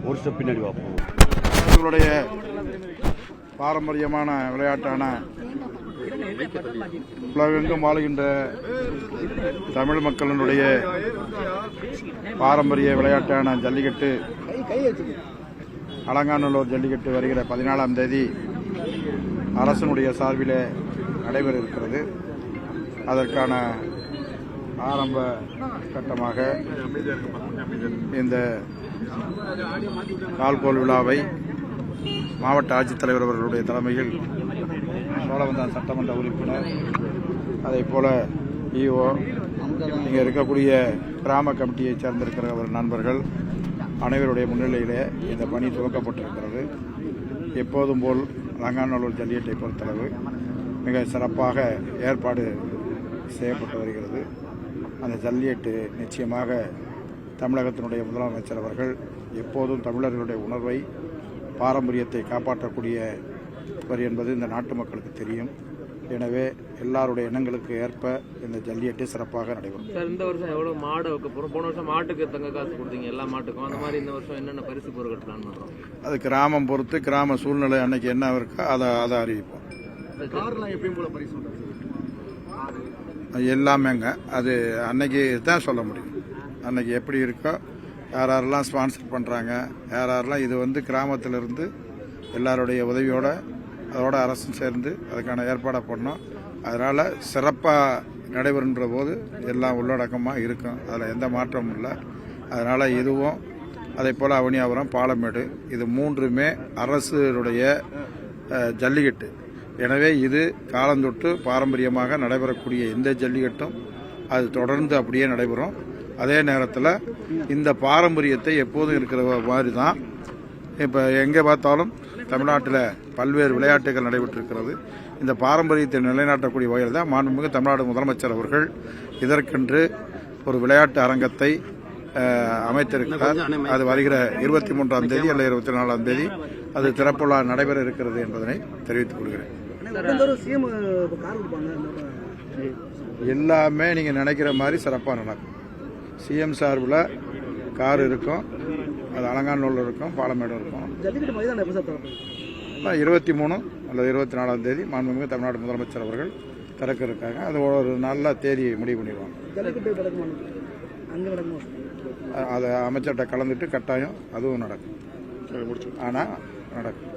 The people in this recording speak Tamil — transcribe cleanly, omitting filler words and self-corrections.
ஒரு ஸ்டெப் பின்னாடி பார்ப்போம். இவர்களுடைய பாரம்பரியமான விளையாட்டான உலகெங்கும் வாழுகின்ற தமிழ் மக்களினுடைய பாரம்பரிய விளையாட்டான ஜல்லிக்கட்டு அலங்காநல்லூர் ஜல்லிக்கட்டு வருகிற 14ஆம் தேதி அரசனுடைய சார்பில் நடைபெற இருக்கிறது. அதற்கான ஆரம்ப கட்டமாக இந்த கால்கோல் விழாவை மாவட்ட ஆட்சித்தலைவர் அவர்களுடைய தலைமையில் சோழவந்தான் சட்டமன்ற உறுப்பினர், அதே போல இஓ, இங்கே இருக்கக்கூடிய கிராம கமிட்டியை சேர்ந்திருக்கிற நண்பர்கள் அனைவருடைய முன்னிலையிலே இந்த பணி துவக்கப்பட்டிருக்கிறது. எப்போதும் போல் அலங்காநல்லூர் ஜல்லிக்கட்டை பொறுத்தளவு மிக சிறப்பாக ஏற்பாடு செய்யப்பட்டு வருகிறது. அந்த ஜல்லிக்கட்டு நிச்சயமாக தமிழகத்தினுடைய முதலமைச்சர் அவர்கள் எப்போதும் தமிழர்களுடைய உணர்வை, பாரம்பரியத்தை காப்பாற்றக்கூடியவர் என்பது இந்த நாட்டு மக்களுக்கு தெரியும். எனவே எல்லாருடைய எண்ணங்களுக்கு ஏற்ப இந்த ஜல்லிக்கட்டு சிறப்பாக நடைபெறும். சார், இந்த வருஷம் எவ்வளவு மாடு வைக்க போறோம்? போன வருஷம் மாட்டுக்கு தங்க காசு கொடுத்தீங்க, எல்லா மாட்டுக்கும். அந்த மாதிரி இந்த வருஷம் என்னென்ன பரிசு பொருட்கள் பிளான் பண்றோம்? அது கிராமம் பொறுத்து, கிராம சூழ்நிலை அன்னைக்கு என்ன இருக்கோ அதை அறிவிப்போம். எல்லாமேங்க அது அன்னைக்கு தான் சொல்ல முடியும். அன்னைக்கு எப்படி இருக்கோ, யாரெல்லாம் ஸ்பான்சர் பண்ணுறாங்க, யாரெல்லாம் இது கிராமத்திலிருந்து எல்லாருடைய உதவியோட அதோட அரசும் சேர்ந்து அதுக்கான ஏற்பாடை பண்ணோம். அதனால் சிறப்பாக நடைபெறுன்ற போது எல்லாம் உள்ளடக்கமாக இருக்கும். அதில் எந்த மாற்றமும் இல்லை. அதனால் இதுவும் அதே போல் அவனியாபுரம், பாலமேடு, இது மூன்றுமே அரசுடைய ஜல்லிக்கட்டு. எனவே இது காலந்தொட்டு பாரம்பரியமாக நடைபெறக்கூடிய இந்த ஜல்லிக்கட்டும் அது தொடர்ந்து அப்படியே நடைபெறும். அதே நேரத்தில் இந்த பாரம்பரியத்தை எப்போதும் இருக்கிற மாதிரி தான் இப்போ எங்கே பார்த்தாலும் தமிழ்நாட்டில் பல்வேறு விளையாட்டுகள் நடைபெற்றிருக்கிறது. இந்த பாரம்பரியத்தை நிலைநாட்டக்கூடிய வகையில் தான் மாண்புமிகு தமிழ்நாடு முதலமைச்சர் அவர்கள் இதற்கென்று ஒரு விளையாட்டு அரங்கத்தை அமைத்திருக்கிறார். அது வருகிற 23ஆம் தேதி அல்லது 24ஆம் தேதி அது திறப்புலா நடைபெற இருக்கிறது என்பதனை தெரிவித்துக் கொள்கிறேன். எல்லாமே நீங்கள் நினைக்கிற மாதிரி சிறப்பாக நடக்கும். சிஎம் சார்பில் கார் இருக்கும், அது அலங்காநல்லூர் இருக்கும், பாலமேடு இருக்கும். 23 அல்லது 24ஆம் தேதி மாண்புமிகு தமிழ்நாடு முதலமைச்சர் அவர்கள் திறக்க இருக்காங்க. அது ஒரு நல்ல தேதியை முடிவு பண்ணிடுவாங்க. அதை அமைச்சர்கிட்ட கலந்துட்டு கட்டாயம் அதுவும் நடக்கும். ஆனால் நடக்கும்.